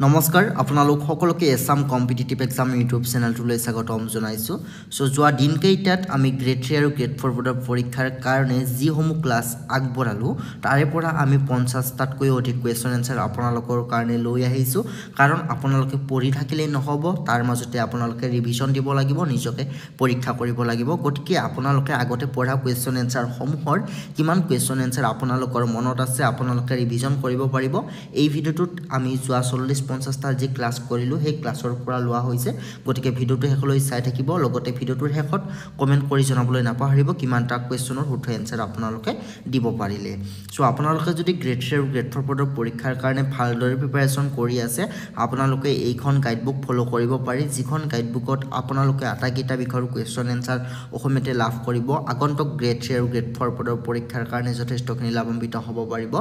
নমস্কাৰ আপোনালোক সকলোকে এছাম কম্পিটিটিভ এক্সাম ইউটিউব চেনেলটোলৈ স্বাগতম জনাইছো সো যোৱা দিনকেইটাত আমি গ্ৰেড 3 আৰু গ্ৰেড 4 বোৰ্ডৰ পৰীক্ষাৰ কাৰণে যিসমূহ ক্লাছ আগবঢ়ালো তাৰে পৰা আমি 50টাতকৈ অধিক কোৱেশ্চন এনসাৰ আপোনালোকৰ কাৰণে লৈ আহিছো কাৰণ আপোনালোকে পঢ়ি থাকিলেই নহব তাৰ মাজতে আপোনালোকে ৰিভিজন দিব লাগিব নিজকে পৰীক্ষা কৰিব লাগিব গতিকে আপোনালোকে আগতে পঢ়া কোৱেশ্চন এনসাৰ সমূহৰ কিমান কোৱেশ্চন এনসাৰ আপোনালোকৰ মনত আছে আপোনালোকে ৰিভিজন কৰিব পাৰিব এই ভিডিওটোত আমি যোৱা 50টা যে ক্লাস কৰিলো সেই ক্লাসৰ পৰা লোৱা হৈছে গতিকে ভিডিওটো হেকলৈ চাই থাকিব লগতে ভিডিওটোৰ হেকত কমেন্ট কৰি জনাবলৈ নাপাহৰিব কিমানটা কোৱেশ্চনৰ শুদ্ধ এনসাৰ আপোনালোকে দিব পাৰিলে সো আপোনালোকে যদি গ্ৰেড 3 আৰু গ্ৰেড 4 পদৰ পৰীক্ষাৰ কাৰণে ভালদৰে প্ৰিপাৰেচন কৰি আছে আপোনালোকে এইখন গাইডবুক ফলো কৰিব পাৰি যিখন গাইডবুকত আপোনালোকে আটাইকেইটা বিষয়ৰ কোৱেশ্চন এনসাৰ অসমতে লাভ কৰিব আগন্তুক গ্ৰেড 3 আৰু গ্ৰেড 4 পদৰ পৰীক্ষাৰ কাৰণে যথেষ্টখিনি লাভান্বিত হ'ব পাৰিব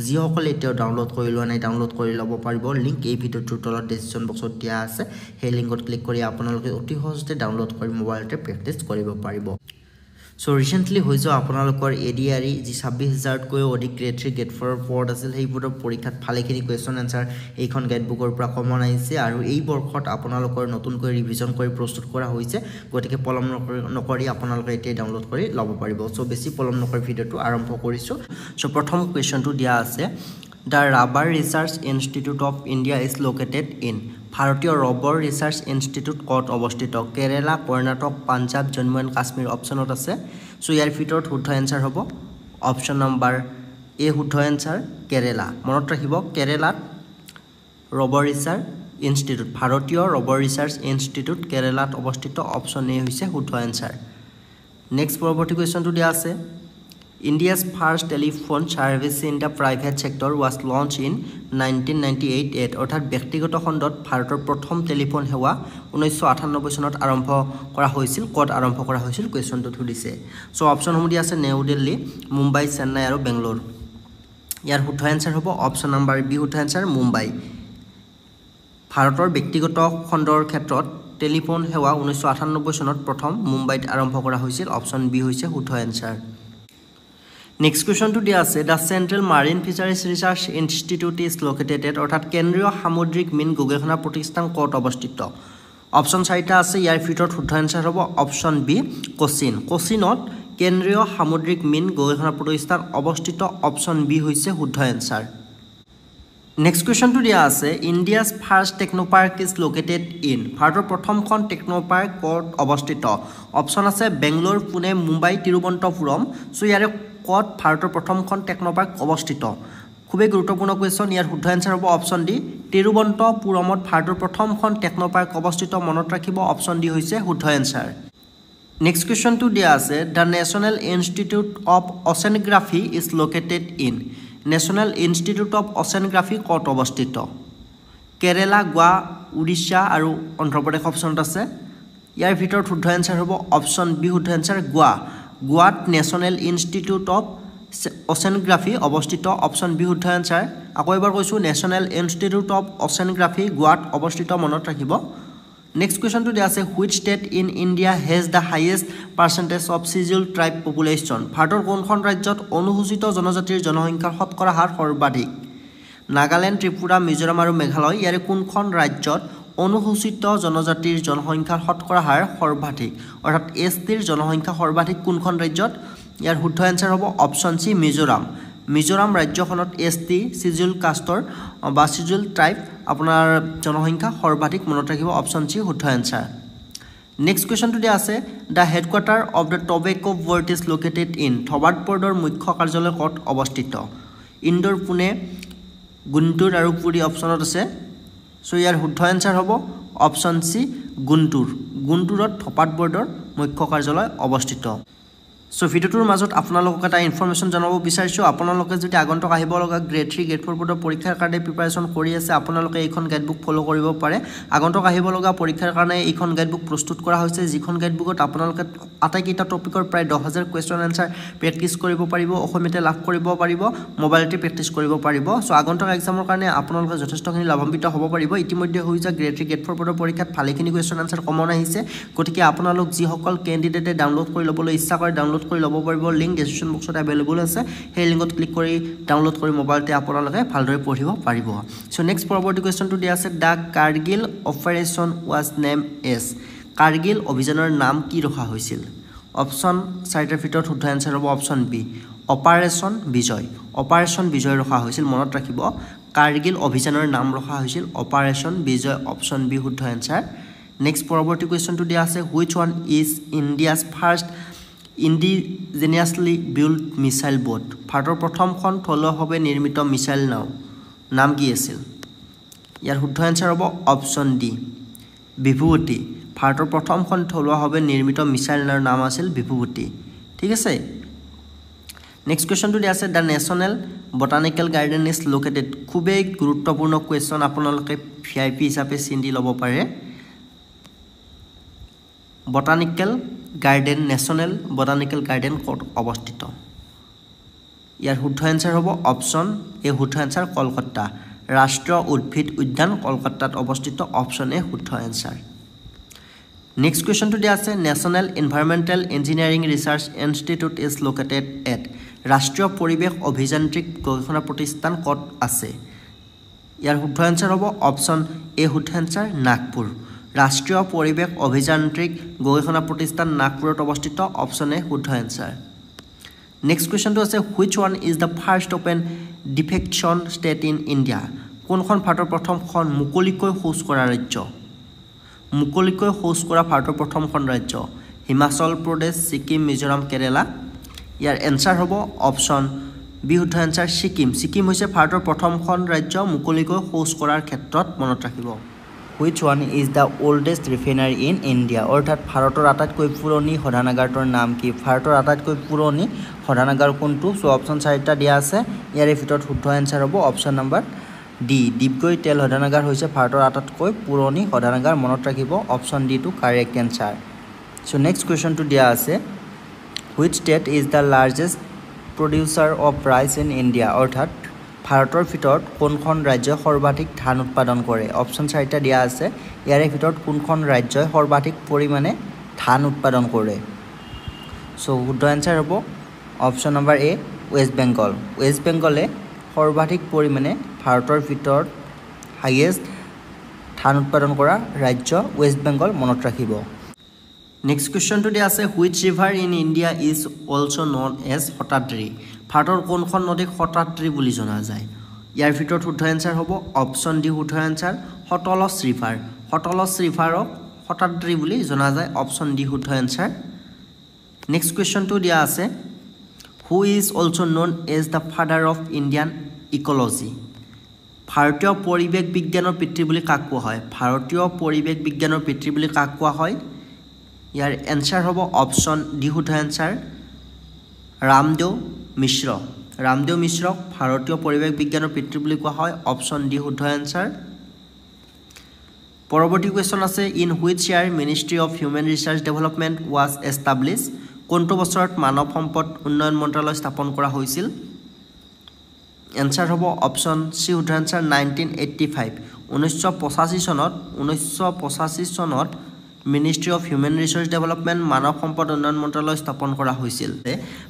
যিসকলে এতিয়াও ডাউনলোড কৰি লোৱা নাই ডাউনলোড কৰি ল'ব পাৰিব লিংক এই ভিডিওটোৰ তলত ডেসক্ৰিপচন বক্সত দিয়া আছে সেই লিংকত ক্লিক কৰি আপোনালোকে অতি সহজতে ডাউনলোড কৰি মোবাইলতে প্ৰেক্টিছ কৰিব পাৰিব সো ৰিসেন্টলি হৈছে আপোনালোকৰ এডিআৰই যি 26000 কৈ অধিক গ্ৰেড 3 গ্ৰেড 4 পদ আছিল সেই পদৰ পৰীক্ষাত ভালেখিনি কোৱেশ্চন এনসাৰ এইখন গাইডবুকৰ পৰা কমন আহিছে আৰু এই বৰ্ষত আপোনালোকৰ নতুনকৈ ৰিভিজন কৰি প্ৰস্তুত কৰা হৈছে গতিকে পলম নকৰি আপোনালোকে এতিয়া ডাউনলোড কৰি ল'ব পাৰিব সো বেছি পলম নকৰি ভিডিওটো আৰম্ভ কৰিছো সো প্ৰথম কোৱেশ্চনটো দিয়া আছে The Rubber Research Institute of India is located in ভাৰতীয় ৰবৰ ৰিসাৰ্চ ইনষ্টিটিউট কত অৱস্থিত কেৰালা কৰ্ণাটক পাঞ্জাব জম্মু এণ্ড কাশ্মীৰ অপচনত আছে সো ইয়াৰ ভিতৰত শুদ্ধ এনসাৰ হ'ব অপচন নম্বৰ এ শুদ্ধ এনসাৰ কেৰালা মনত ৰাখিব কেৰালাত ৰবৰ ৰিসাৰ্চ ইনষ্টিটিউট ভাৰতীয় ৰবৰ ৰিসাৰ্চ ইনষ্টিটিউট কেৰালাত অৱস্থিত অপচন এ হৈছে শুদ্ধ এনসাৰ নেক্সট পৰৱৰ্তী কোৱেশ্চনটো দিয়া আছে India's first telephone service in the private sector was launched in 1998 অৰ্থাৎ ব্যক্তিগত খণ্ডত ভাৰতৰ প্ৰথম টেলিফোন সেৱা 1998 চনত আৰম্ভ কৰা হৈছিল কত আৰম্ভ কৰা হৈছিল কোৱেশ্চনটো থুদিছে সো অপচনসমূহ দিয়া আছে নিউ দিল্লী মুম্বাই চেন্নাই আৰু বেংগলোৰ ইয়াৰ শুদ্ধ এনসাৰ হ'ব অপচন নম্বৰ বি শুদ্ধ এনসাৰ মুম্বাই ভাৰতৰ ব্যক্তিগত খণ্ডৰ ক্ষেত্ৰত টেলিফোন সেৱা 1998 চনত প্ৰথম মুম্বাইত আৰম্ভ কৰা হৈছিল অপচন বি হৈছে শুদ্ধ এনসাৰ Next question to দিয়া আছে the Central Marine Fisheries Research Institute is located at অর্থাৎ কেন্দ্রীয় সামুদ্রিক মীন গবেষণা প্রতিষ্ঠান কত অবস্থিত অপশন 4টা আছে ইয়াৰ ভিতৰত শুদ্ধ আনসাৰ হ'ব অপশন বি কোচিন কোচিনত কেন্দ্ৰীয় সামুদ্ৰিক মীন গবেষণা প্ৰতিষ্ঠান অবস্থিত অপশন বি হৈছে শুদ্ধ আনসাৰ Next question to দিয়া আছে India's first technopark is located in ভাৰতৰ প্ৰথমখন টেকনোপাৰ্ক কত অৱস্থিত অপশন আছে বেংগলোৰ পুনে মুম্বাই তিৰুৱনন্তপুৰম সো ইয়াৰে কত ভাৰতৰ প্ৰথমখন টেকনোপাৰ্ক অৱস্থিত খুবেই গুৰুত্বপূৰ্ণ কোৱেশ্চন ইয়াৰ শুদ্ধ আনসাৰ হ'ব অপশন ডি তিৰুৱনন্তপুৰমত ভাৰতৰ প্ৰথমখন টেকনোপাৰ্ক অৱস্থিত মনত ৰাখিব অপশন ডি হৈছে শুদ্ধ আনসাৰ নেক্সট কোৱেশ্চন টু দিয়া আছে the national institute of oceanography is located in national institute of oceanography কত অৱস্থিত কেৰালা গোৱা উৰিষ্যা আৰু অন্ধ্ৰপ্ৰদেশ অপশনত আছে ইয়াৰ ভিতৰত শুদ্ধ আনসাৰ হ'ব অপশন বি শুদ্ধ আনসাৰ গোৱাত নেশ্যনেল ইনষ্টিটিউট অফ অচেনোগ্ৰাফি অৱস্থিত অপশন বি শুদ্ধ আনসাৰ আকৌ এবাৰ কৈছো নেশ্যনেল ইনষ্টিটিউট অফ অচেনোগ্ৰাফি গোৱাত অৱস্থিত মনত ৰাখিব নেক্সট কোৱেশ্চন টু দিয়া আছে which state in India has the highest percentage of schedule tribe population ভাৰতৰ কোনখন ৰাজ্যত অনুসূচিত জনজাতিৰ জনসংখ্যাৰ শতকৰা হাৰ সৰ্বাধিক নাগালেণ্ড ত্ৰিপুৰা মিজোৰাম আৰু মেঘালয় ইয়াৰে কোনখন ৰাজ্যত অনুসূচিত জনজাতিৰ জনসংখ্যাৰ শতকৰা হাৰ সৰ্বাধিক অৰ্থাৎ এছটিৰ জনসংখ্যা সৰ্বাধিক কোনখন ৰাজ্যত ইয়াৰ শুদ্ধ আনসাৰ হ'ব অপশন সি মিজোৰাম ৰাজ্যখনত এছটি শিডিউল কাষ্টৰ বা শিডিউল ট্ৰাইব আপোনাৰ জনসংখ্যা সৰ্বাধিক মনত ৰাখিব অপশন সি শুদ্ধ আনসাৰ নেক্সট কোৱেশ্চনটো দিয়া আছে the headquarter of the tobacco board is located in থবাৰ্ড বৰ্ডৰ মুখ্য কাৰ্যালয় কত অৱস্থিত ইন্দোৰ পুনে গুণ্টুৰ আৰু পুৰী অপশনত আছে সো ইয়াৰ শুদ্ধ আনসাৰ হ'ব অপশন সি গুণ্টুৰত থপাট বৰ্ডৰ মুখ্য কাৰ্যালয় অৱস্থিত সো ভিডিওটোৰ মাজত আপোনালোকক এটা ইনফৰমেশন জনাব বিচাৰিছো আপোনালোকে যদি আগন্তুক আহিব লগা গ্ৰেড 3 গ্ৰেড 4 পদৰ পৰীক্ষাৰ কাৰণে প্ৰিপাৰেচন কৰি আছে আপোনালোকে এইখন গাইডবুক ফলো কৰিব পাৰে আগন্তুক আহিব লগা পৰীক্ষাৰ কাৰণে এইখন গাইডবুক প্ৰস্তুত কৰা হৈছে যিখন গাইডবুকত আপোনালোকে আটাইকেইটা টপিকৰ প্ৰায় 10000 কোৱেশ্চন আনসাৰ প্ৰেক্টিছ কৰিব পাৰিব অসমীয়াতে লাভ কৰিব পাৰিব মোবাইলতে প্ৰেক্টিছ কৰিব পাৰিব সো আগন্তুক এক্সামৰ কাৰণে আপোনালোকে যথেষ্টখিনি লাভান্বিত হ'ব পাৰিব ইতিমধ্যে হৈ যা গ্ৰেড 3 গ্ৰেড 4 পদৰ পৰীক্ষাত ভালেখিনি কোৱেশ্চন আনসাৰ কমন আহিছে গতিকে আপোনালোক যিসকল কেণ্ডিডেটে ডাউনলোড কৰি ল'বলৈ ইচ্ছা কৰে ডাউনলোড ডাউনলোড কৰি ল'ব পাৰিব লিংক ডেছক্ৰিপশ্যন বক্সত এভেইলেবল আছে সেই লিংকত ক্লিক কৰি ডাউনলোড কৰি মোবাইলতে আপোনালোকে ভালদৰে পঢ়িব পাৰিব সো নেক্সট পৰৱৰ্তী কোৱেশ্চনটো দিয়া আছে the Kargil operation was named as Kargil অভিযানৰ নাম কি ৰখা হৈছিল অপচন চাৰিটাৰ ভিতৰত শুদ্ধ এনসাৰ হ'ব অপচন বি অপাৰেশ্যন বিজয় ৰখা হৈছিল মনত ৰাখিব কাৰ্গিল অভিযানৰ নাম ৰখা হৈছিল অপাৰেশ্যন বিজয় অপচন বি শুদ্ধ এনসাৰ নেক্সট পৰৱৰ্তী কোৱেশ্চনটো দিয়া আছে which one is India's first indigenously built missile boat ভাৰতৰ প্ৰথমখন থলুৱাভাৱে নিৰ্মিত মিছাইল নাম কি আছিল ইয়াৰ শুদ্ধ এনসাৰ হ'ব অপচন ডি বিভূতি ভাৰতৰ প্ৰথমখন থলুৱাভাৱে নিৰ্মিত মিছাইল নাম আছিল বিভূতি ঠিক আছে নেক্সট কোৱেশ্চনটো দিয়া আছে the national botanical garden is located খুবেই গুৰুত্বপূৰ্ণ কোৱেশ্চন আপোনালোকে ভিআইপি হিচাপে চিন্তি ল'ব পাৰে botanical garden national botanical garden ক'ত অৱস্থিত ইয়াৰ শুদ্ধ এনসাৰ হ'ব অপচন এ শুদ্ধ এনসাৰ কলকাতা ৰাষ্ট্ৰীয় উদ্ভিদ উদ্যান কলকাতাত অৱস্থিত অপচন এ শুদ্ধ এনসাৰ নেক্সট কোৱেশ্চনটো দিয়া আছে national environmental engineering research institute is located at ৰাষ্ট্ৰীয় পৰিৱেশ অভিযান্ত্ৰিক গৱেষণা প্ৰতিষ্ঠান ক'ত আছে ইয়াৰ শুদ্ধ এনসাৰ হ'ব অপচন এ শুদ্ধ এনসাৰ নাগপুৰ ৰাষ্ট্ৰীয় পৰিৱেশ অভিযান্ত্ৰিক গৱেষণা প্ৰতিষ্ঠান নাগপুৰত অৱস্থিত অপচন এ শুদ্ধ এনসাৰ নেক্সট কোৱেশ্চনটো আছে which one is the first open defecation state in India কোনখন ভাৰতৰ প্ৰথমখন মুকলিকৈ শৌচ কৰা ৰাজ্য মুকলিকৈ শৌচ কৰা ভাৰতৰ প্ৰথমখন ৰাজ্য হিমাচল প্ৰদেশ ছিকিম মিজোৰাম কেৰালা ইয়াৰ এনসাৰ হ'ব অপচন বি শুদ্ধ এনসাৰ ছিকিম হৈছে ভাৰতৰ প্ৰথমখন ৰাজ্য মুকলিকৈ শৌচ কৰাৰ ক্ষেত্ৰত মনত ৰাখিব which one is the oldest refinery in India অৰ্থাৎ ভাৰতৰ আটাইতকৈ পুৰণি শোধনাগাৰটোৰ নাম কি ভাৰতৰ আটাইতকৈ পুৰণি শোধনাগাৰ কোনটো সো অপচন চাৰিটা দিয়া আছে ইয়াৰে ভিতৰত শুদ্ধ এনসাৰ হ'ব অপচন নম্বৰ ডি ডিগবৈ তেল শোধনাগাৰ হৈছে ভাৰতৰ আটাইতকৈ পুৰণি শোধনাগাৰ মনত ৰাখিব option D to correct answer so next কুৱেশ্যনটো দিয়া আছে which state is the largest producer of rice in India অৰ্থাৎ ভাৰতৰ ভিতৰত কোনখন ৰাজ্যই সৰ্বাধিক ধান উৎপাদন কৰে অপচন চাৰিটা দিয়া আছে ইয়াৰে ভিতৰত কোনখন ৰাজ্যই সৰ্বাধিক পৰিমাণে ধান উৎপাদন কৰে সো শুদ্ধ এনসাৰ হ'ব অপচন নম্বৰ এ ৱেষ্ট বেংগলে সৰ্বাধিক পৰিমাণে ভাৰতৰ ভিতৰত হাইয়েষ্ট ধান উৎপাদন কৰা ৰাজ্য ৱেষ্ট বেংগল মনত ৰাখিব নেক্সট কুৱেশ্যনটো দিয়া আছে which river in India is also' known as Shatadri ভাৰতৰ কোনখন নদীক শতাদ্ৰী বুলি জনা যায় ইয়াৰ ভিতৰত শুদ্ধ এনসাৰ হ'ব অপচন ডি শুদ্ধ এনসাৰ সতলজ ৰিভাৰক শতাদ্ৰী বুলি জনা যায় অপচন ডি শুদ্ধ এনসাৰ নেক্সট কুৱেশ্যনটো দিয়া আছে who is also' known as the father of Indian ecology ভাৰতীয় পৰিৱেশ বিজ্ঞানৰ পিতৃ বুলি কাক কোৱা হয় ইয়াৰ এনসাৰ হ'ব অপচন ডি শুদ্ধ এনসাৰ ৰামদেৱ মিশ্ৰক ভাৰতীয় পৰিৱেশ বিজ্ঞানৰ পিতৃ বুলি কোৱা হয় অপচন ডি শুদ্ধ এনসাৰ পৰৱৰ্তী কুৱেশ্যন আছে in which year ministry of human research development was establish কোনটো বছৰত মানৱ সম্পদ উন্নয়ন মন্ত্ৰালয় স্থাপন কৰা হৈছিল এনসাৰ হ'ব অপচন চি শুদ্ধ এনসাৰ 1985 চনত ministry of human resource development মানৱ সম্পদ উন্নয়ন মন্ত্ৰালয় স্থাপন কৰা হৈছিল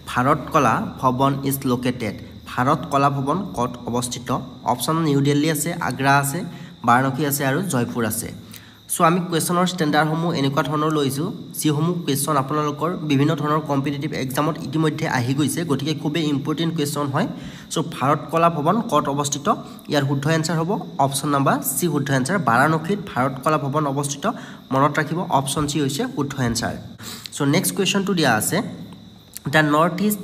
ভাৰত কলা ভৱন ইজ লোকেটেড ভাৰত কলা ভৱন ক'ত অৱস্থিত অপচন নিউ দিল্লী আছে আগ্ৰা আছে বাৰাণসী আছে আৰু জয়পুৰ আছে সো আমি কুৱেশ্যনৰ ষ্টেণ্ডাৰ্ডসমূহ এনেকুৱা ধৰণৰ লৈছোঁ যিসমূহ কুৱেশ্যন আপোনালোকৰ বিভিন্ন ধৰণৰ কম্পিটিটিভ এক্সামত ইতিমধ্যে আহি গৈছে গতিকে খুবেই ইম্পৰ্টেণ্ট কুৱেশ্যন হয় সো ভাৰত কলা ভৱন ক'ত অৱস্থিত ইয়াৰ শুদ্ধ এনসাৰ হ'ব অপচন নম্বৰ চি শুদ্ধ এনসাৰ বাৰাণসীত ভাৰত কলা ভৱন অৱস্থিত মনত ৰাখিব অপচন চি হৈছে শুদ্ধ এনসাৰ সো নেক্সট কুৱেশ্যনটো দিয়া আছে the north East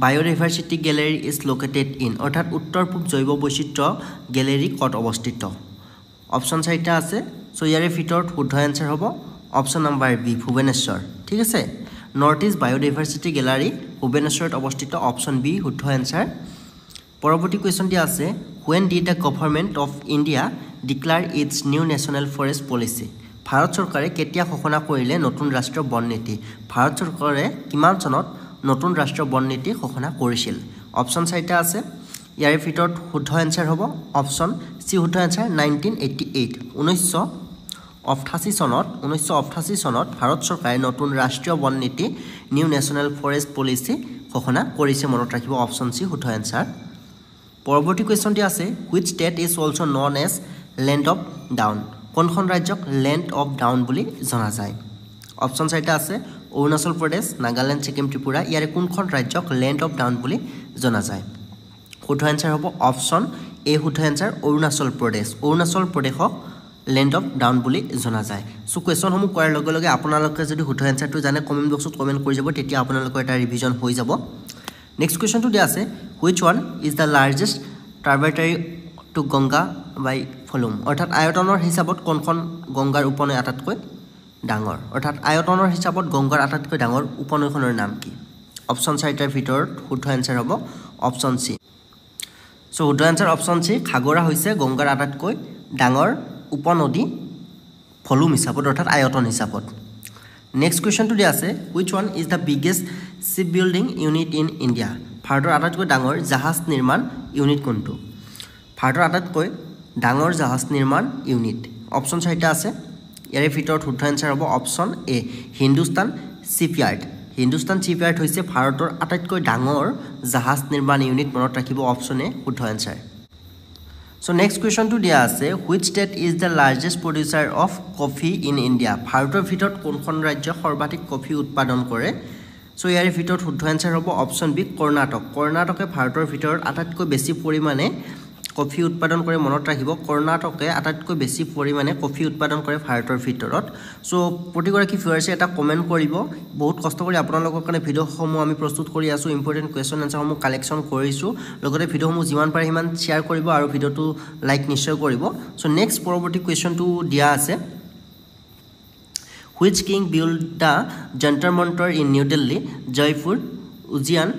biodiversity gallery is located in অৰ্থাৎ উত্তৰ পূব জৈৱ বৈচিত্ৰ্য গেলেৰী ক'ত অৱস্থিত অপচন চাৰিটা আছে সো ইয়াৰে ভিতৰত শুদ্ধ এনসাৰ হ'ব অপচন নম্বৰ বি ভুৱনেশ্বৰ ঠিক আছে নৰ্থ ইষ্ট বায়'ডাইভাৰ্চিটি গেলাৰী ভুৱনেশ্বৰত অৱস্থিত অপচন বি শুদ্ধ এনসাৰ পৰৱৰ্তী কুৱেশ্যন দিয়া আছে when did the government of India declare its new national forest policy Bharat চৰকাৰে কেতিয়া ঘোষণা কৰিলে নতুন ৰাষ্ট্ৰীয় বন নীতি ভাৰত চৰকাৰে কিমান চনত নতুন ৰাষ্ট্ৰীয় বন নীতি ঘোষণা কৰিছিল অপচন চাৰিটা আছে ইয়াৰে ভিতৰত শুদ্ধ এনসাৰ হ'ব অপচন চি শুদ্ধ এনসাৰ 1988 1988 চনত ভাৰত চৰকাৰে নতুন ৰাষ্ট্ৰীয় বন নীতি নিউ নেশ্যনেল ফৰেষ্ট পলিচি ঘোষণা কৰিছে মনত ৰাখিব অপচন সি শুদ্ধ এনসাৰ পৰৱৰ্তী কোৱেশ্চনটি আছে which state is also known as land of dawn কোনখন ৰাজ্যক ল্যান্ড অফ ডাউন বুলি জনা যায় অপচন চাৰিটা আছে অৰুণাচল প্ৰদেশ নাগালেণ্ড ছিকিম ত্ৰিপুৰা ইয়াৰে কোনখন ৰাজ্যক ল্যান্ড অফ ডাউন বুলি জনা যায় শুদ্ধ এনসাৰ হ'ব অপচন এ শুদ্ধ এনসাৰ অৰুণাচল প্ৰদেশক ল্যান্ড অফ ডাউন বুলি জনা যায় সো কোৱেশ্চনসমূহ কৰাৰ লগে লগে আপোনালোকে যদি শুদ্ধ এনসাৰটো জানে কমেন্ট বক্সত কমেন্ট কৰি যাব তেতিয়া আপোনালোকৰ এটা ৰিভিজন হৈ যাব নেক্সট কোৱেশ্চনটো দিয়া আছে which one is the largest tributary to Ganga by volume অৰ্থাৎ আয়তনৰ হিচাপত কোনখন গংগাৰ উপনৈ আটাইতকৈ ডাঙৰ অৰ্থাৎ আয়তনৰ হিচাপত গংগাৰ আটাইতকৈ ডাঙৰ উপনৈখনৰ নাম কি অপচন চাৰিটাৰ ভিতৰত শুদ্ধ এনসাৰ হ'ব অপচন সি সো শুদ্ধ এনসাৰ অপচন সি খাগৰা হৈছে গংগাৰ আটাইতকৈ ডাঙৰ উপনদী ভলিউম হিচাপত অৰ্থাৎ আয়তন হিচাপত নেক্সট কোৱেশ্চনটো দিয়া আছে which one is the biggest ship building unit in India ভাৰতৰ আটাইতকৈ ডাঙৰ জাহাজ নিৰ্মাণ ইউনিট কোনটো ভাৰতৰ আটাইতকৈ ডাঙৰ জাহাজ নিৰ্মাণ ইউনিট অপচন চাৰিটা আছে ইয়াৰে ভিতৰত শুদ্ধ এনসাৰ হ'ব অপচন এ হিন্দুস্তান শিপয়াৰ্ড হৈছে ভাৰতৰ আটাইতকৈ ডাঙৰ জাহাজ নিৰ্মাণ ইউনিট মনত ৰাখিব অপচন এ শুদ্ধ এনসাৰ সো নেক্সট কোৱেশ্চনটো দিয়া আছে which state is the largest producer of coffee in India ভাৰতৰ ভিতৰত কোনখন ৰাজ্য সৰ্বাধিক কফি উৎপাদন কৰে সো ইয়াৰে ভিতৰত শুদ্ধ এনসাৰ হ'ব অপচন বি কৰ্ণাটকে ভাৰতৰ ভিতৰত আটাইতকৈ বেছি পৰিমাণে কফি উৎপাদন কৰে মনত ৰাখিব কৰ্ণাটকে আটাইতকৈ বেছি পৰিমাণে কফি উৎপাদন কৰে ভাৰতৰ ভিতৰত সো প্ৰতিগৰাকী ভিউৱাৰ্ছে এটা কমেন্ট কৰিব বহুত কষ্ট কৰি আপোনালোকৰ কাৰণে ভিডিঅ'সমূহ আমি প্ৰস্তুত কৰি আছো ইম্পৰ্টেন্ট কোৱেশ্চন আনসাৰসমূহ কালেকশ্যন কৰিছো লগতে ভিডিঅ'সমূহ যিমান পাৰে সিমান শ্বেয়াৰ কৰিব আৰু ভিডিঅ'টো লাইক নিশ্চয় কৰিব সো নেক্সট পৰৱৰ্তী কুৱেশ্চনটো দিয়া আছে which king built the Jantar Mantar in New Delhi Jaipur Ujjain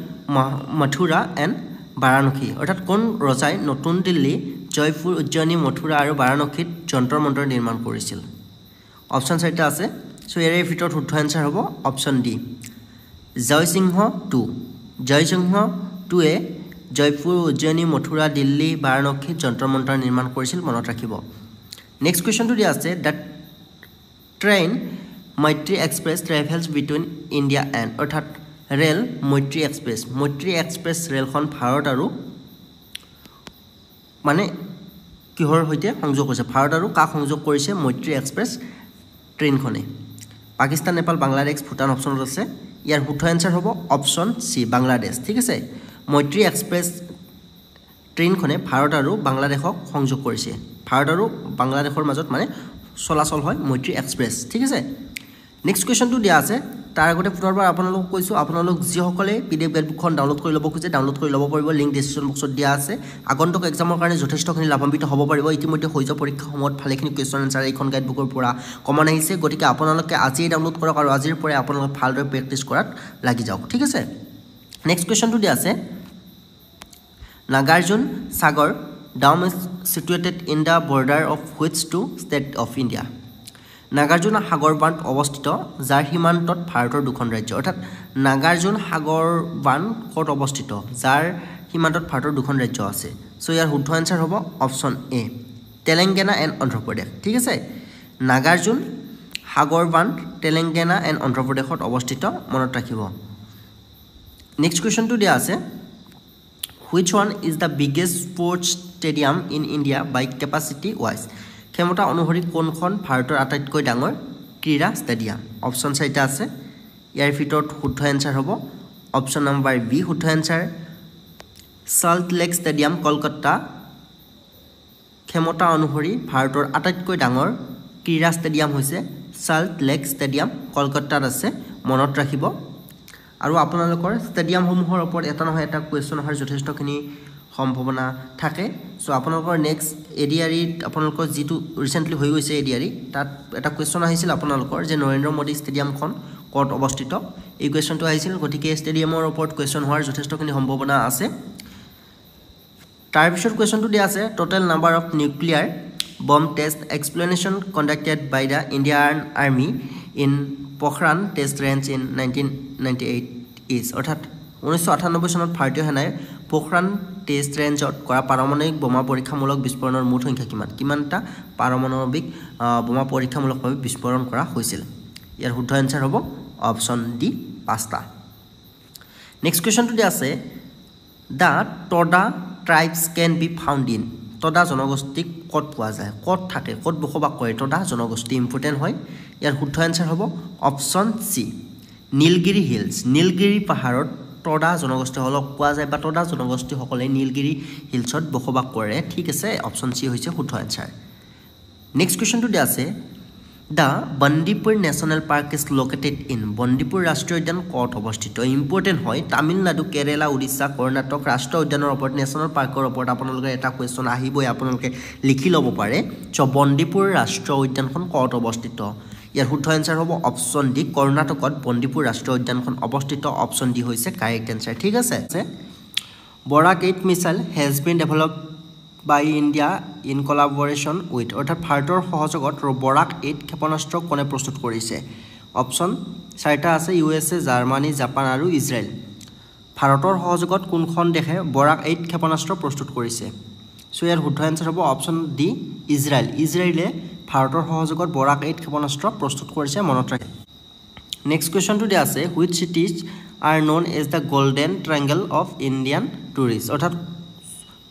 Mathura and Varanasi অৰ্থাৎ কোন ৰজাই নতুন দিল্লী জয়পুৰ উজ্জয়িনী মথুৰা আৰু বাৰাণসীত যন্তৰ মন্তৰ নিৰ্মাণ কৰিছিল অপচন চাৰিটা আছে সো ইয়াৰে ভিতৰত শুদ্ধ এনসাৰ হ'ব অপচন ডি জয়সিংহ 2 এ জয়পুৰ উজ্জয়িনী মথুৰা দিল্লী বাৰাণসীত যন্তৰ মন্তৰ নিৰ্মাণ কৰিছিল মনত ৰাখিব নেক্সট কোৱেশ্চনটো দিয়া আছে the train Maitree express travels between India and অৰ্থাৎ ৰেল মৈত্ৰী এক্সপ্ৰেছ ৰেলখন ভাৰত আৰু মানে কিহৰ সৈতে সংযোগ কৰিছে ভাৰত আৰু কাক সংযোগ কৰিছে মৈত্ৰী এক্সপ্ৰেছ ট্ৰেইনখনে পাকিস্তান নেপাল বাংলাদেশ ভুটান অপচনত আছে ইয়াৰ শুদ্ধ এনসাৰ হ'ব অপচন সি বাংলাদেশ ঠিক আছে মৈত্ৰী এক্সপ্ৰেছ ট্ৰেইনখনে ভাৰত আৰু বাংলাদেশক সংযোগ কৰিছে ভাৰত আৰু বাংলাদেশৰ মাজত মানে চলাচল হয় মৈত্ৰী এক্সপ্ৰেছ ঠিক আছে নেক্সট কোৱেশ্চনটো দিয়া আছে তাৰ আগতে পুনৰবাৰ আপোনালোকক কৈছো আপোনালোক যিসকলে পিডিএফ গাইডবুকখন ডাউনলোড কৰি ল'ব খোজে ডাউনলোড কৰি ল'ব পাৰিব লিংক ডেসক্ৰিপচন বক্সত দিয়া আছে আগন্তুক এক্সামৰ কাৰণে যথেষ্টখিনি লাভান্বিত হ'ব পাৰিব ইতিমধ্যে হৈ যোৱা পৰীক্ষা সময়ত ভালেখিনি কুৱেশ্চন আনসাৰ এইখন গাইডবুকৰ পৰা কমন আহিছে গতিকে আপোনালোকে আজিয়ে ডাউনলোড কৰক আৰু আজিৰ পৰাই আপোনালোক ভালদৰে প্ৰেক্টিছ কৰাত লাগি যাওক ঠিক আছে নেক্সট কোৱেশ্চনটো দিয়া আছে Nagarjuna Sagar dam is situated in the border of which two state of India Nagarjuna Sagar বান্ধ অৱস্থিত যাৰ সীমান্তত ভাৰতৰ দুখন ৰাজ্য অৰ্থাৎ নাগাৰ্জুন সাগৰ বান্ধ ক'ত অৱস্থিত যাৰ সীমান্তত ভাৰতৰ দুখন ৰাজ্য আছে সো ইয়াৰ শুদ্ধ এনসাৰ হ'ব option A Telangana and Andhra Pradesh ঠিক আছে নাগাৰ্জুন সাগৰ বান্ধ তেলেংগানা এণ্ড অন্ধ্ৰপ্ৰদেশত অৱস্থিত মনত ৰাখিব নেক্সট কুৱেশ্চনটো দিয়া আছে which one is the biggest sports stadium in India by capacity wise ক্ষমতা অনুসৰি কোনখন ভাৰতৰ আটাইতকৈ ডাঙৰ ক্ৰীড়া ষ্টেডিয়াম অপচন চাৰিটা আছে ইয়াৰ ভিতৰত শুদ্ধ এনসাৰ হ'ব অপচন নম্বৰ বি শুদ্ধ answer salt lake stadium Kolkata ক্ষমতা অনুসৰি ভাৰতৰ আটাইতকৈ ডাঙৰ ক্ৰীড়া ষ্টেডিয়াম হৈছে সল্ট লেক ষ্টেডিয়াম কলকাতাত আছে মনত ৰাখিব আৰু আপোনালোকৰ ষ্টেডিয়ামসমূহৰ ওপৰত এটা নহয় এটা কুৱেশ্চন অহাৰ যথেষ্টখিনি সম্ভাৱনা থাকে সো আপোনালোকৰ নেক্সট এডিআৰিত আপোনালোকৰ যেটো ৰিসেন্টলি হৈ গৈছে এডিআৰি তাত এটা কুৱেশ্চন আহিছিল আপোনালোকৰ যে নৰেন্দ্ৰ মোদী ষ্টেডিয়ামখন ক'ত অৱস্থিত এই কুৱেশ্চনটো আহিছিল গতিকে ষ্টেডিয়ামৰ ওপৰত কুৱেশ্চন হোৱাৰ যথেষ্টখিনি সম্ভাৱনা আছে তাৰ পিছত কুৱেশ্চনটো দিয়া আছে total number of nuclear bomb test explanation conducted by the Indian army in Pokhran test range in 1998 is অৰ্থাৎ 1998 চনত ভাৰতীয় সেনাই পোখৰাণ টেষ্ট ৰেঞ্জত কৰা পাৰমাণৱিক বোমা পৰীক্ষামূলক বিস্ফোৰণৰ মুঠ সংখ্যা কিমান কিমানটা পাৰমাণৱিক বোমা পৰীক্ষামূলকভাৱে বিস্ফোৰণ কৰা হৈছিল ইয়াৰ শুদ্ধ এনসাৰ হ'ব অপচন ডি 5টা নেক্সট কোৱেশ্চনটো দি আছে the Toda tribes can be found in Toda জনগোষ্ঠীক ক'ত পোৱা যায় ক'ত থাকে ক'ত বসবাস কৰে টডা জনগোষ্ঠী ইম্পৰ্টেণ্ট হয় ইয়াৰ শুদ্ধ এনসাৰ হ'ব option C Nilgiri hills Nilgiri পাহাৰত টডা জনগোষ্ঠীসকলক পোৱা যায় বা টডা জনগোষ্ঠীসকলে নীলগিৰি হিলছত বসবাস কৰে ঠিক আছে অপচন সি হৈছে শুদ্ধ এনসাৰ নেক্সট কোৱেশ্চনটো দি আছে the Bandipur national park is located in Bandipur ৰাষ্ট্ৰীয় উদ্যান ক'ত অৱস্থিত ইম্পৰ্টেণ্ট হয় তামিলনাডু কেৰেলা উৰিষ্যা কৰ্ণাটক ৰাষ্ট্ৰীয় উদ্যানৰ ওপৰত নেশ্যনেল পাৰ্কৰ ওপৰত আপোনালোকে এটা কুৱেশ্যন আহিবই আপোনালোকে লিখি ল'ব পাৰে চ' বন্দিপুৰ ৰাষ্ট্ৰীয় উদ্যানখন ক'ত অৱস্থিত ইয়াৰ শুদ্ধ এনসাৰ হ'ব অপচন ডি কৰ্ণাটকত বন্দিপুৰ ৰাষ্ট্ৰীয় উদ্যানখন অৱস্থিত অপচন ডি হৈছে কাৰেক্ট এনসাৰ ঠিক আছে বৰাক 8 missile has been developed by India in collaboration with অৰ্থাৎ ভাৰতৰ সহযোগত বৰাক 8 ক্ষেপণাস্ত্ৰ কোনে প্ৰস্তুত কৰিছে অপচন 4টা আছে USA জাৰ্মানী জাপান আৰু ইজৰাইল ভাৰতৰ সহযোগত কোনখন দেশে বৰাক 8 ক্ষেপণাস্ত্ৰ প্ৰস্তুত কৰিছে সো ইয়াৰ শুদ্ধ এনসাৰ হ'ব অপচন ডি ইজৰাইল ইজৰাইলে ভাৰতৰ সহযোগত বৰাক 8 ক্ষেপণাস্ত্ৰ প্ৰস্তুত কৰিছে মনত ৰাখিব নেক্সট কোৱেশ্চনটো দি আছে which cities are known as the golden triangle of Indian tourist অৰ্থাৎ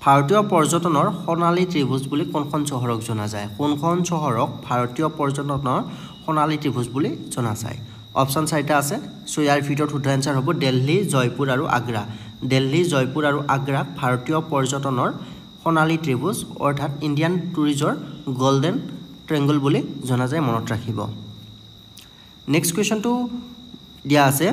ভাৰতীয় পৰ্যটনৰ সোণালী ত্ৰিভুজ বুলি কোনখন চহৰক জনা যায় কোনখন চহৰক ভাৰতীয় পৰ্যটনৰ সোণালী ত্ৰিভুজ বুলি জনা যায় অপচন 4টা আছে সো ইয়াৰ ভিতৰত শুদ্ধ এনসাৰ হ'ব দিল্লী জয়পুৰ আৰু আগ্ৰা দিল্লী জয়পুৰ আৰু আগ্ৰাক ভাৰতীয় পৰ্যটনৰ সোণালী ত্ৰিভুজ অৰ্থাৎ ইণ্ডিয়ান টুৰিজৰ গোল্ডেন ট্ৰায়াঙ্গল বুলি জনা যায় মনত ৰাখিব নেক্সট কোৱেশ্চনটো দিয়া আছে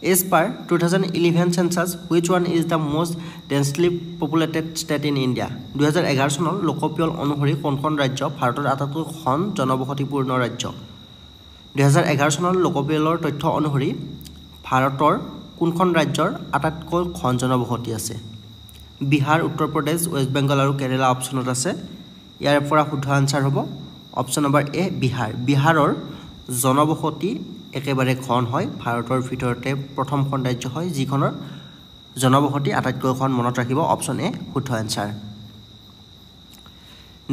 As per 2011 census, which one is the most densely populated state in India? 2011 চনৰ লোকপিয়ল অনুসৰি কোনখন ৰাজ্য ভাৰতৰ আটাইতকৈ ঘন জনবসতিপূৰ্ণ ৰাজ্য 2011 চনৰ লোকপিয়লৰ তথ্য অনুসৰি ভাৰতৰ কোনখন ৰাজ্যৰ আটাইতকৈ ঘন জনবসতি আছে বিহাৰ উত্তৰ প্ৰদেশ ৱেষ্ট বেংগল আৰু কেৰালা অপচনত আছে ইয়াৰ পৰা শুদ্ধ আনসাৰ হ'ব অপচন নম্বৰ এ বিহাৰৰ জনবসতি একেবাৰে ঘন হয় ভাৰতৰ ভিতৰতে প্ৰথমখন ৰাজ্য হয় যিখনৰ জনবসতি আটাইতকৈ ঘন মনত ৰাখিব অপচন এ শুদ্ধ এনসাৰ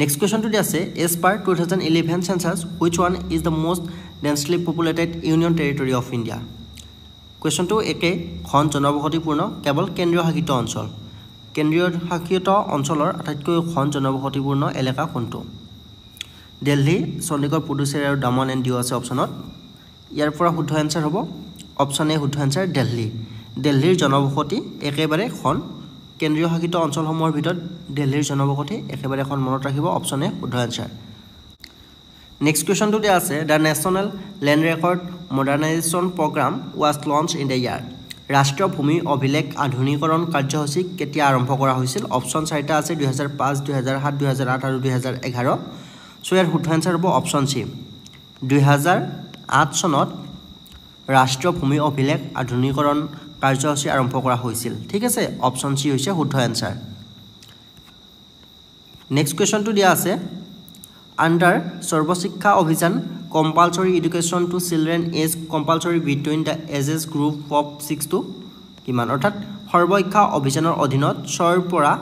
নেক্সট কোৱেশ্চনটো দি আছে as per 2011 census which one is the most densely populated union territory of India কোৱেশ্চনটো একে ঘন জনবসতিপূৰ্ণ কেৱল কেন্দ্ৰীয় শাসিত অঞ্চলৰ আটাইতকৈ ঘন জনবসতিপূৰ্ণ এলেকা কোনটো দিল্লী চণ্ডীগড় পুডুচেৰী আৰু দামন এণ্ড ডিউ আছে অপচনত ইয়াৰ পৰা শুদ্ধ এনসাৰ হ'ব অপচন এ শুদ্ধ এনসাৰ দিল্লীৰ জনবসতি একেবাৰে ঘন কেন্দ্ৰীয় শাসিত অঞ্চলসমূহৰ ভিতৰত দিল্লীৰ জনবসতি একেবাৰে ঘন মনত ৰাখিব অপচন এ শুদ্ধ এনসাৰ নেক্সট কোৱেশ্চনটো দিয়া আছে the national land record modernisation programme was launch in the year ৰাষ্ট্ৰীয় ভূমি অভিলেখ আধুনিকৰণ কাৰ্যসূচী কেতিয়া আৰম্ভ কৰা হৈছিল অপচন 4টা আছে 2005 2007 2008 আৰু 2011 সো ইয়াৰ শুদ্ধ এনসাৰ হ'ব অপচন সি 2008 চনত ৰাষ্ট্ৰীয় ভূমি অভিলেখ আধুনিকৰণ কাৰ্যসূচী আৰম্ভ কৰা হৈছিল ঠিক আছে অপচন সি হৈছে শুদ্ধ এনসাৰ নেক্সট কোৱেশ্চনটো দিয়া আছে under Sarvashiksha Abhiyan compulsory education to children age compulsory between the ages group of 6 to কিমান অৰ্থাৎ সৰ্বশিক্ষা অভিযানৰ অধীনত 6 পৰা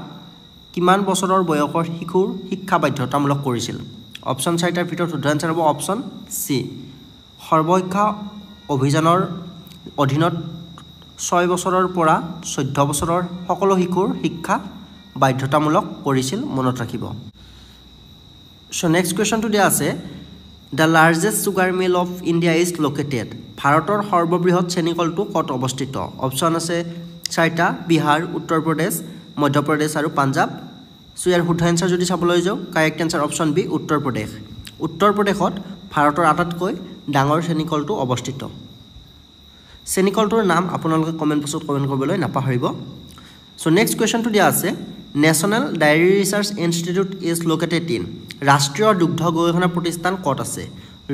কিমান বছৰৰ বয়সৰ শিশুৰ শিক্ষা বাধ্যতামূলক কৰিছিল অপচন 4টাৰ ভিতৰত শুদ্ধ এনসাৰ হ'ব অপচন সি সৰ্বশিক্ষা অভিযানৰ অধীনত 6 বছৰৰ পৰা 14 বছৰৰ সকলো শিশুৰ শিক্ষা বাধ্যতামূলক কৰিছিল মনত ৰাখিব সো নেক্সট কোৱেশ্চনটো দিয়া আছে the largest sugar meal of India is located ভাৰতৰ সৰ্ববৃহৎ চেনিকলটো ক'ত অৱস্থিত অপচন আছে 4টা বিহাৰ উত্তৰ প্ৰদেশ মধ্য প্ৰদেশ আৰু পাঞ্জাব সো ইয়াৰ শুদ্ধ এনসাৰ যদি চাবলৈ যাওঁ কাৰেক্ট এনসাৰ অপচন বি উত্তৰ প্ৰদেশত ভাৰতৰ আটাইতকৈ ডাঙৰ চেনিকলটো অৱস্থিত চেনিকলটোৰ নাম আপোনালোকে কমেণ্ট বক্সত কমেণ্ট কৰিবলৈ নাপাহৰিব সো নেক্সট কোৱেশ্চনটো দিয়া আছে national diary research institute is located in ৰাষ্ট্ৰীয় দুগ্ধ গৱেষণা প্ৰতিষ্ঠান ক'ত আছে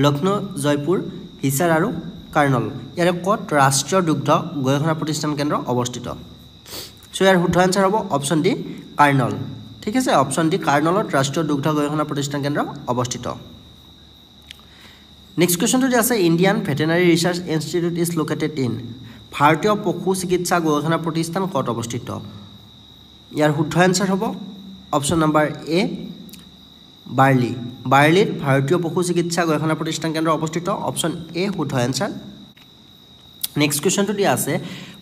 লক্ষ্ণৌ জয়পুৰ হিছাৰ আৰু কাৰ্ণল ইয়াৰে ক'ত ৰাষ্ট্ৰীয় দুগ্ধ গৱেষণা প্ৰতিষ্ঠান কেন্দ্ৰ অৱস্থিত সো ইয়াৰ শুদ্ধ এনসাৰ হ'ব অপচন ডি কাৰ্ণল ঠিক আছে অপচন ডি কাৰ্ণলত ৰাষ্ট্ৰীয় দুগ্ধ গৱেষণা প্ৰতিষ্ঠান কেন্দ্ৰ অৱস্থিত নেক্সট কোৱেশ্চনটো দিয়া আছে Indian veterinary research institute is located in ভাৰতীয় পশু চিকিৎসা গৱেষণা প্ৰতিষ্ঠান ক'ত অৱস্থিত ইয়াৰ শুদ্ধ এনসাৰ হ'ব অপশন নাম্বাৰ এ বাৰ্লি বাৰ্লিত ভাৰতীয় পশু চিকিৎসা গৱেষণা প্ৰতিষ্ঠান কেন্দ্ৰ অৱস্থিত অপশন এ শুদ্ধ এনসাৰ নেক্সট কোৱেশ্চনটো দিয়া আছে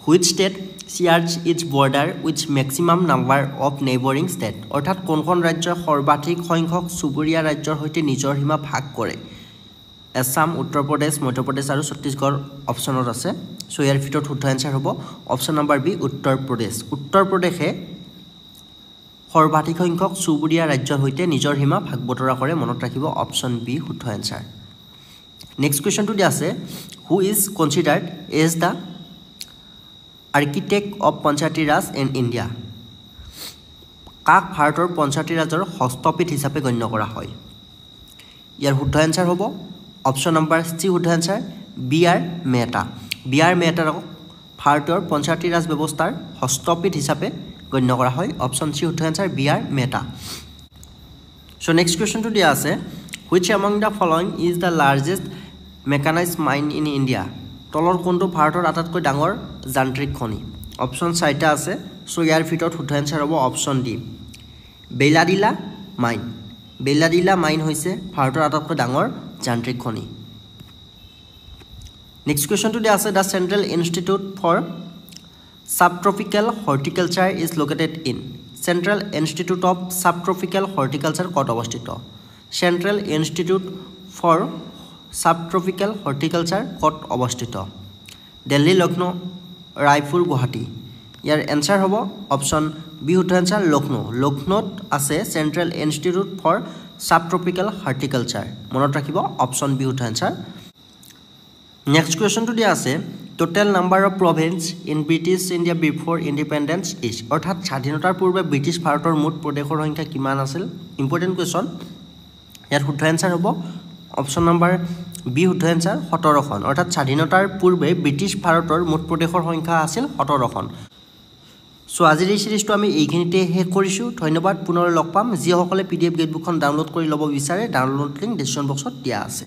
which state shares its border with maximum number of neighboring state অৰ্থাৎ কোনখন ৰাজ্যৰ সৰ্বাধিক সংখ্যক চুবুৰীয়া ৰাজ্যৰ সৈতে নিজৰ সীমা ভাগ কৰে আসাম উত্তৰ প্ৰদেশ মধ্য প্ৰদেশ আৰু ছত্তীশগড় অপচনত আছে সো ইয়াৰ ভিতৰত শুদ্ধ এনসাৰ হ'ব অপশন নাম্বাৰ বি উত্তৰ প্ৰদেশে সৰ্বাধিক সংখ্যক চুবুৰীয়া ৰাজ্যৰ সৈতে নিজৰ সীমা ভাগ বতৰা কৰে মনত ৰাখিব অপশন বি শুদ্ধ এনসাৰ নেক্সট কোৱেশ্চনটো দিয়া আছে who is considered as the architect of panchayati raj in India কাক ভাৰতৰ পঞ্চায়তী ৰাজৰ হস্তপীঠ হিচাপে গণ্য কৰা হয় ইয়াৰ শুদ্ধ এনসাৰ হ'ব অপশন নাম্বাৰ সি শুদ্ধ এনসাৰ বি আৰ মেহতাক ভাৰতীয় পঞ্চায়তী ৰাজ ব্যৱস্থাৰ হস্তপীঠ হিচাপে গণ্য কৰা হয় অপশন সি শুদ্ধ answer B R Mehta so next কোৱেশ্চনটো দিয়া আছে which among the following is the largest mechanised mine in India তলৰ কোনটো ভাৰতৰ আটাইতকৈ ডাঙৰ যান্ত্ৰিক খনি অপশন 4টা আছে সো ইয়াৰ ভিতৰত শুদ্ধ এনসাৰ হ'ব অপশন ডি বেলাডিলা মাইন হৈছে ভাৰতৰ আটাইতকৈ ডাঙৰ যান্ত্ৰিক খনি নেক্সট কোৱেশ্চনটো দিয়া আছে the central institute for subtropical horticulture is located in central institute of subtropical horticulture ক'ত অৱস্থিত central institute for subtropical horticulture ক'ত অৱস্থিত দিল্লী লক্ষ্ণৌ ৰায়পুৰ গুৱাহাটী ইয়াৰ এনসাৰ হ'ব অপশন বি শুদ্ধ এনসাৰ লক্ষ্ণৌত আছে central institute for subtropical horticulture মনত ৰাখিব অপশন বি শুদ্ধ এনসাৰ নেক্সট কোৱেশ্চনটো দিয়া আছে total number of province in British India before independence is অৰ্থাৎ স্বাধীনতাৰ পূৰ্বে ব্ৰিটিছ ভাৰতৰ মুঠ প্ৰদেশৰ সংখ্যা কিমান আছিল ইম্পৰ্টেণ্ট কুৱেশ্যন ইয়াৰ শুদ্ধ এনসাৰ হ'ব অপশন নাম্বাৰ বি শুদ্ধ এনসাৰ 17খন অৰ্থাৎ স্বাধীনতাৰ পূৰ্বে ব্ৰিটিছ ভাৰতৰ মুঠ প্ৰদেশৰ সংখ্যা আছিল 17খন সো আজিৰ এই সিৰিজটো আমি এইখিনিতে শেষ কৰিছোঁ ধন্যবাদ পুনৰ লগ পাম যিসকলে PDF গেটবুকখন ডাউনলোড কৰি ল'ব বিচাৰে ডাউনলোড লিংক ডেছক্ৰিপশ্যন বক্সত দিয়া আছে